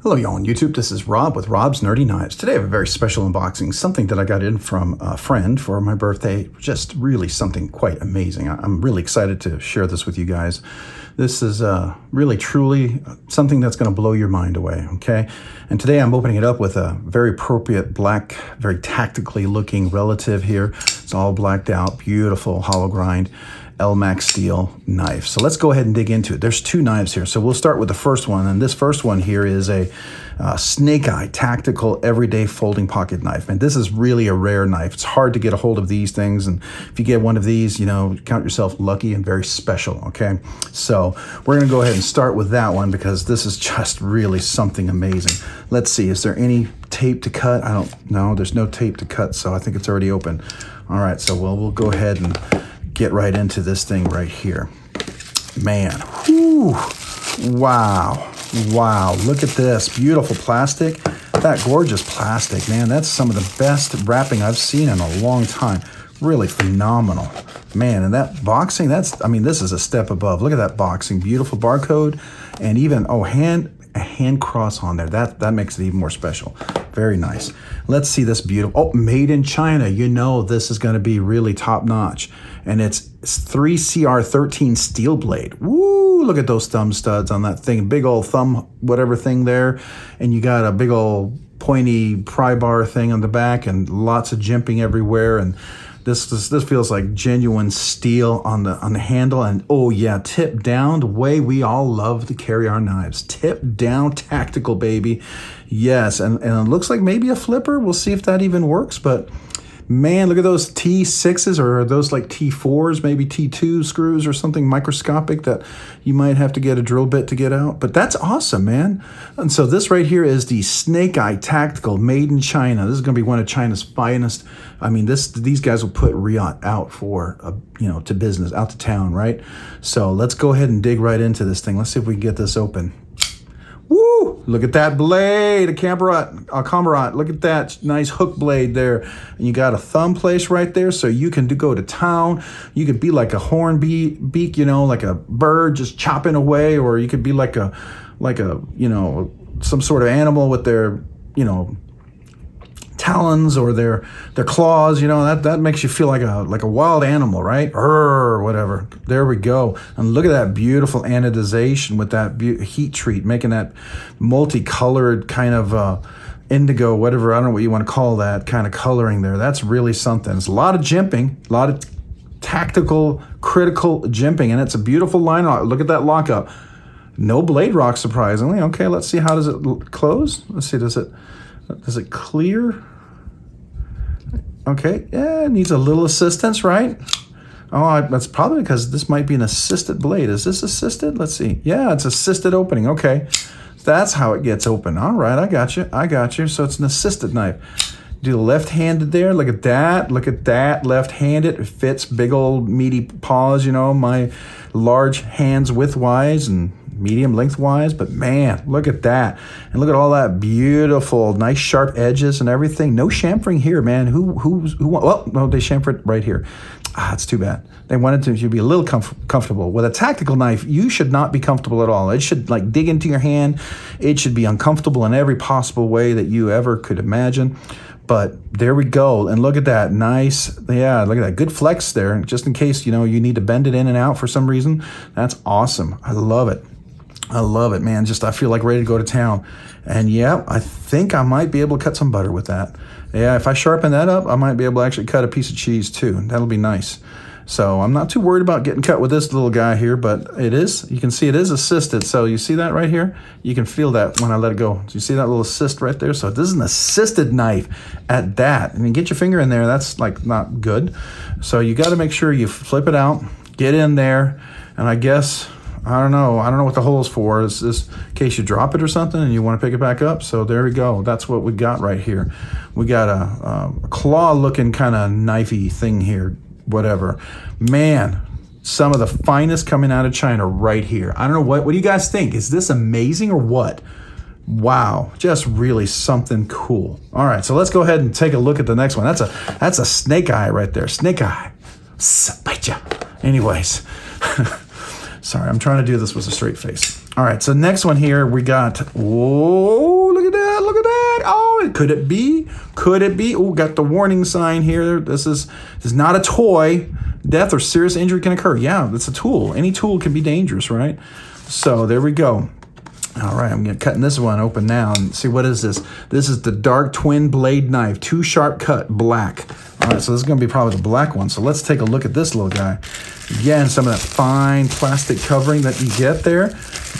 Hello y'all on YouTube, this is Rob with Rob's Nerdy Knives. Today I have a very special unboxing, something that I got in from a friend for my birthday. Just really something quite amazing. I'm really excited to share this with you guys. This is really truly something that's going to blow your mind away, okay? And today I'm opening it up with a very appropriate black, very tactically looking relative here. It's all blacked out, beautiful hollow grind L-Max steel knife. So let's go ahead and dig into it. There's two knives here. So we'll start with the first one. And this first one here is a snake eye tactical everyday folding pocket knife. And this is really a rare knife. It's hard to get a hold of these things. And if you get one of these, you know, count yourself lucky and very special, okay? So we're gonna go ahead and start with that one because this is just really something amazing. Let's see, is there any tape to cut? I don't know, there's no tape to cut, so I think it's already open. All right, so we'll go ahead and get right into this thing right here. Man, whew, wow, look at this, beautiful plastic. That gorgeous plastic, man, that's some of the best wrapping I've seen in a long time. Really phenomenal. Man, and that boxing, I mean, this is a step above. Look at that boxing, beautiful barcode, and even, a hand cross on there. That makes it even more special. Very nice. Let's see this beautiful, made in China. You know this is gonna be really top notch. And it's 3CR13 steel blade. Woo, look at those thumb studs on that thing. Big old thumb, whatever thing there. And you got a big old pointy pry bar thing on the back and lots of jimping everywhere. And this feels like genuine steel on the handle. And oh yeah, tip down, the way we all love to carry our knives. Tip down, tactical, baby. Yes, and it looks like maybe a flipper. We'll see if that even works, but man, look at those T6s, or are those like T4s, maybe T2 screws or something microscopic that you might have to get a drill bit to get out. But that's awesome, man. And so this right here is the Snake Eye Tactical, made in China. This is going to be one of China's finest. I mean, these guys will put Riot out for, to business, out to town, right? So let's go ahead and dig right into this thing. Let's see if we can get this open. Woo! Look at that blade, a Camerat. Look at that nice hook blade there. And you got a thumb place right there, so you can go to town. You could be like a horn beak, like a bird just chopping away, or you could be like a some sort of animal with their, talons or their claws, that makes you feel like a wild animal, right? Or whatever. There we go. And look at that beautiful anodization with that heat treat, making that multicolored kind of indigo, whatever, I don't know what you want to call that kind of coloring there. That's really something. It's a lot of jimping, a lot of tactical, critical jimping, and it's a beautiful line. Look at that lockup. No blade rock, surprisingly. Okay, let's see, how does it close? Let's see, does it clear? Okay, yeah, it needs a little assistance, right? Oh, that's probably because this might be an assisted blade. Is this assisted? Let's see. Yeah, it's assisted opening. Okay, that's how it gets open. All right, I got you. So it's an assisted knife. Do the left-handed there. Look at that. Left-handed. It fits big old meaty paws, my large hands widthwise and medium lengthwise, but man, look at that. And look at all that beautiful, nice sharp edges and everything. No chamfering here, man. Well, no, they chamfered right here. It's too bad. They wanted you to be a little comfortable. With a tactical knife, you should not be comfortable at all. It should dig into your hand. It should be uncomfortable in every possible way that you ever could imagine. But there we go. And look at that. Nice. Yeah, look at that. Good flex there. Just in case, you need to bend it in and out for some reason. That's awesome. I love it, man. I feel like ready to go to town. And yeah, I think I might be able to cut some butter with that. Yeah, if I sharpen that up, I might be able to actually cut a piece of cheese too. That'll be nice. So I'm not too worried about getting cut with this little guy here, but you can see it is assisted. So you see that right here? You can feel that when I let it go. Do you see that little assist right there? So this is an assisted knife at that. I mean, get your finger in there. That's not good. So you got to make sure you flip it out, get in there, and I guess, I don't know what the hole is for. Is this in case you drop it or something and you want to pick it back up? So there we go. That's what we got right here. We got a claw-looking kind of knifey thing here, whatever. Man, some of the finest coming out of China right here. I don't know, what do you guys think? Is this amazing or what? Wow, just really something cool. All right, so let's go ahead and take a look at the next one. That's a snake eye right there. Snake eye. Bite ya. Anyways. Sorry, I'm trying to do this with a straight face. All right, so next one here, we got, whoa, Could it be? Could it be? Oh, got the warning sign here. This is not a toy. Death or serious injury can occur. Yeah, it's a tool. Any tool can be dangerous, right? So there we go. All right, I'm cutting this one open now and see, what is this? This is the dark twin blade knife, 2 sharp cut, black. All right, so this is going to be probably the black one. So let's take a look at this little guy. Again, some of that fine plastic covering that you get there.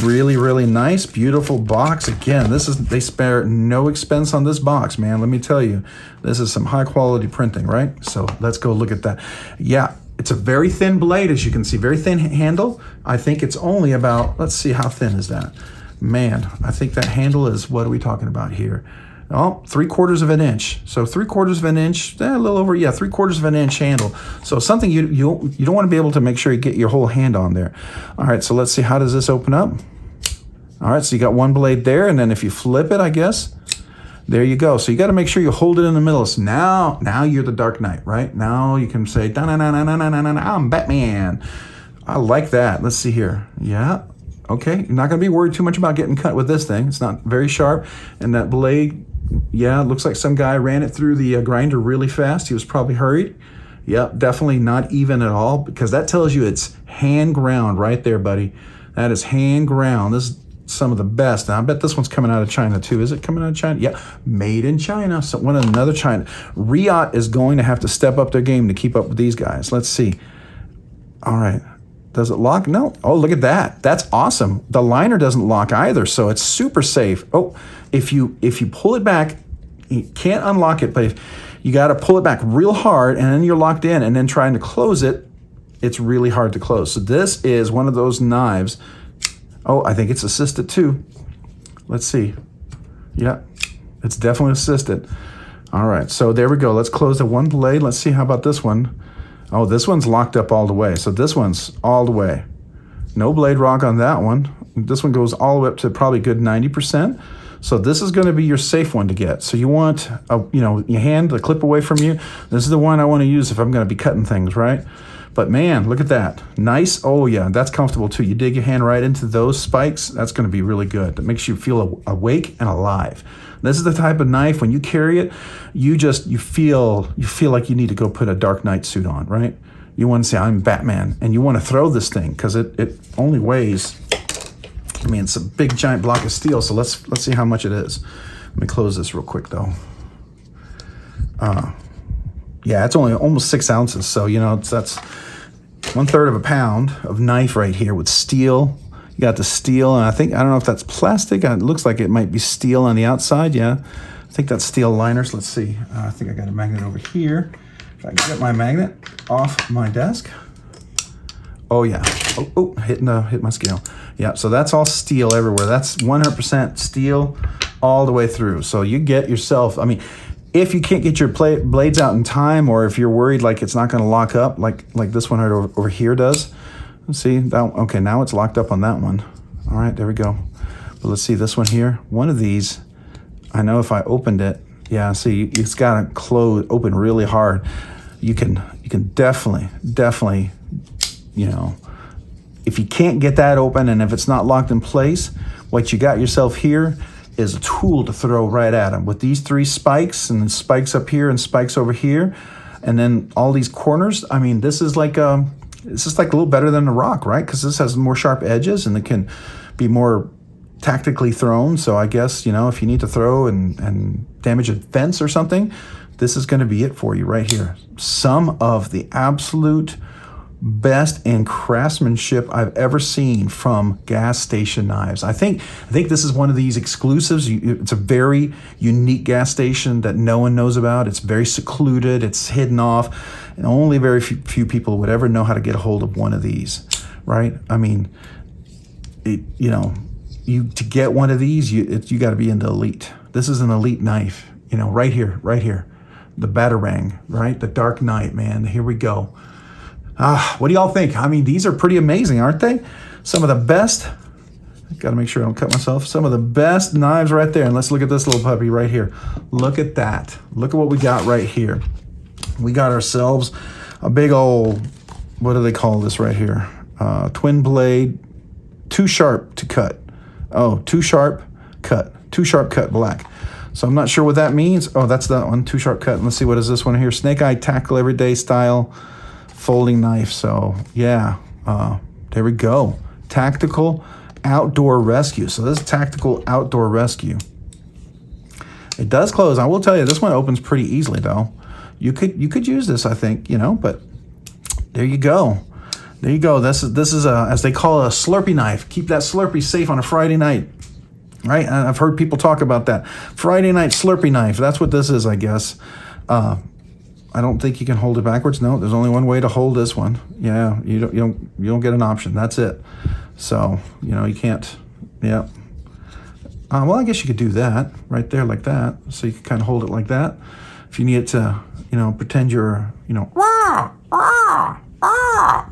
Really, really nice, beautiful box. Again, they spare no expense on this box, man. Let me tell you, this is some high quality printing, right? So let's go look at that. Yeah, it's a very thin blade, as you can see, very thin handle. I think it's only about, let's see, how thin is that? Man, I think that handle is, what are we talking about here? Oh, 3/4 of an inch. So 3/4 of an inch, a little over, yeah, 3/4 of an inch handle. So something you don't want to be able to make sure you get your whole hand on there. All right, so let's see, how does this open up? All right, so you got one blade there, and then if you flip it, I guess, there you go. So you got to make sure you hold it in the middle. So now you're the Dark Knight, right? Now you can say, I'm Batman. I like that. Let's see here. Yeah. Okay, you're not going to be worried too much about getting cut with this thing. It's not very sharp. And that blade, yeah, it looks like some guy ran it through the grinder really fast. He was probably hurried. Yep, definitely not even at all, because that tells you it's hand ground right there, buddy. That is hand ground. This is some of the best. And I bet this one's coming out of China too. Is it coming out of China? Yeah, made in China. So one of another China. Riot is going to have to step up their game to keep up with these guys. Let's see. All right. Does it lock? No. Oh, look at that. That's awesome. The liner doesn't lock either, so it's super safe. Oh, if you pull it back, you can't unlock it, but if you got to pull it back real hard, and then you're locked in, and then trying to close it, it's really hard to close. So this is one of those knives. Oh, I think it's assisted too. Let's see. Yeah, it's definitely assisted. All right, so there we go. Let's close the one blade. Let's see, how about this one? Oh, this one's locked up all the way. So this one's all the way. No blade rock on that one. This one goes all the way up to probably good 90%. So this is going to be your safe one to get. So you want, your hand to clip away from you. This is the one I want to use if I'm going to be cutting things, right? But man, look at that. Nice. Oh yeah, that's comfortable too. You dig your hand right into those spikes. That's going to be really good. That makes you feel awake and alive. This is the type of knife, when you carry it, you feel like you need to go put a Dark Knight suit on, right? You want to say, I'm Batman, and you want to throw this thing because it only weighs, I mean, it's a big giant block of steel. So let's see how much it is. Let me close this real quick though. Yeah, it's only almost 6 ounces. So, that's 1/3 of a pound of knife right here with steel. You got the steel, and I don't know if that's plastic. It looks like it might be steel on the outside. Yeah, I think that's steel liners. Let's see. I think I got a magnet over here. If I can get my magnet off my desk. Oh yeah. Oh, hit my scale. Yeah, so that's all steel everywhere. That's 100% steel all the way through. So you get yourself, I mean, if you can't get your blades out in time, or if you're worried like it's not going to lock up like this one right over here does. Let's see. Okay, now it's locked up on that one. All right, there we go. But let's see this one here. One of these, I know if I opened it, yeah, see, it's got to open really hard. You can definitely, if you can't get that open, and if it's not locked in place, what you got yourself here is a tool to throw right at them with these 3 spikes, and then spikes up here and spikes over here, and then all these corners. I mean, this is like a little better than the rock, right? Because this has more sharp edges and it can be more tactically thrown. So I guess, if you need to throw and damage a fence or something, this is going to be it for you right here. Some of the absolute best in craftsmanship I've ever seen from gas station knives. I think this is one of these exclusives. It's a very unique gas station that no one knows about. It's very secluded. It's hidden off. And only very few people would ever know how to get a hold of one of these, right? I mean, to get one of these, you got to be in the elite. This is an elite knife, right here, the Batarang, right? The Dark Knight, man. Here we go. What do y'all think? I mean, these are pretty amazing, aren't they? Some of the best. Got to make sure I don't cut myself. Some of the best knives right there. And let's look at this little puppy right here. Look at that. Look at what we got right here. We got ourselves a big old, what do they call this right here? Twin blade, 2 sharp to cut. Oh, 2 sharp cut black. So I'm not sure what that means. Oh, that's that one, Too Sharp Cut. And let's see, what is this one here? Snake Eye Tackle Everyday Style Folding Knife. So yeah, there we go. Tactical Outdoor Rescue. So this is Tactical Outdoor Rescue. It does close. I will tell you, this one opens pretty easily though. You could use this, I think, you know, but there you go. There you go. This is a, as they call it, a Slurpee knife. Keep that Slurpee safe on a Friday night. Right? I've heard people talk about that. Friday night Slurpee knife. That's what this is, I guess. I don't think you can hold it backwards. No, there's only one way to hold this one. Yeah, you don't get an option. That's it. So, you know, you can't. Yeah. Well, I guess you could do that right there like that. So you can kind of hold it like that. If you need it to, you know, pretend you're, you know,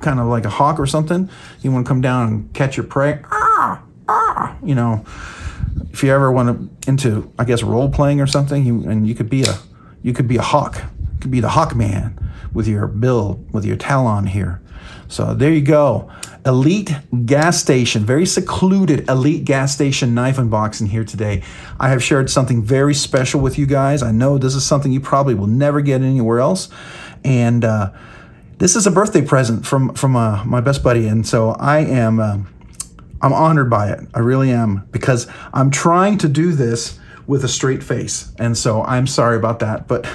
kind of like a hawk or something. You want to come down and catch your prey. You know. If you ever want to into, I guess, role playing or something, you could be a hawk. You could be the hawk man with your bill, with your talon here. So there you go. Elite gas station, very secluded elite gas station knife unboxing here today. I have shared something very special with you guys. I know this is something you probably will never get anywhere else, and this is a birthday present from my best buddy, and so I'm honored by it. I really am, because I'm trying to do this with a straight face. And so I'm sorry about that, but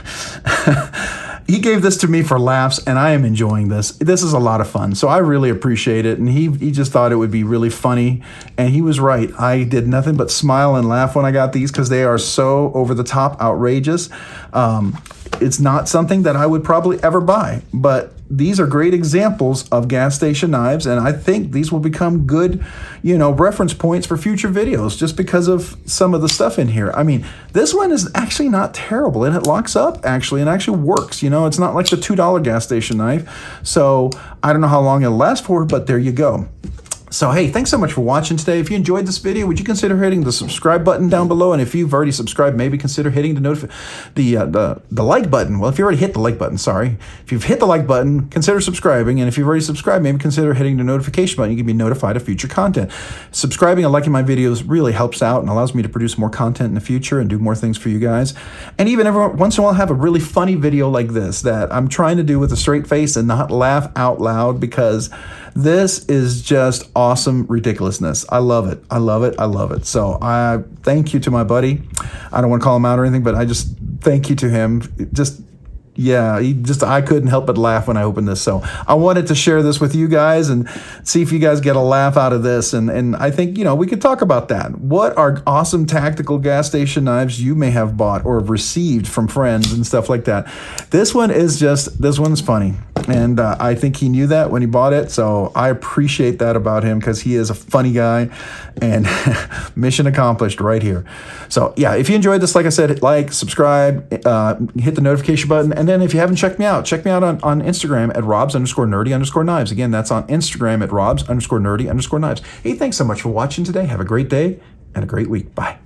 he gave this to me for laughs, and I am enjoying this. This is a lot of fun. So I really appreciate it. And he just thought it would be really funny. And he was right. I did nothing but smile and laugh when I got these, because they are so over the top outrageous. It's not something that I would probably ever buy, but these are great examples of gas station knives, and I think these will become good, you know, reference points for future videos just because of some of the stuff in here. I mean, this one is actually not terrible, and it locks up actually and actually works. You know, it's not like the $2 gas station knife. So I don't know how long it'll last for, but there you go. So, hey, thanks so much for watching today. If you enjoyed this video, would you consider hitting the subscribe button down below? And if you've already subscribed, maybe consider hitting the like button. Well, if you already hit the like button, sorry. If you've hit the like button, consider subscribing. And if you've already subscribed, maybe consider hitting the notification button. You can be notified of future content. Subscribing and liking my videos really helps out and allows me to produce more content in the future and do more things for you guys. And even every once in a while, have a really funny video like this that I'm trying to do with a straight face and not laugh out loud, because this is just awesome ridiculousness. I love it. I love it. I love it. So I thank you to my buddy. I don't want to call him out or anything, but I just thank you to him. Yeah, I couldn't help but laugh when I opened this. So I wanted to share this with you guys and see if you guys get a laugh out of this. And I think, you know, we could talk about that. What are awesome tactical gas station knives you may have bought or have received from friends and stuff like that? This one's funny. And I think he knew that when he bought it. So I appreciate that about him, because he is a funny guy, and mission accomplished right here. So yeah, if you enjoyed this, like I said, like, subscribe, hit the notification button. And then if you haven't checked me out on Instagram at robs_nerdy_knives. Again, that's on Instagram at robs_nerdy_knives. Hey, thanks so much for watching today. Have a great day and a great week. Bye.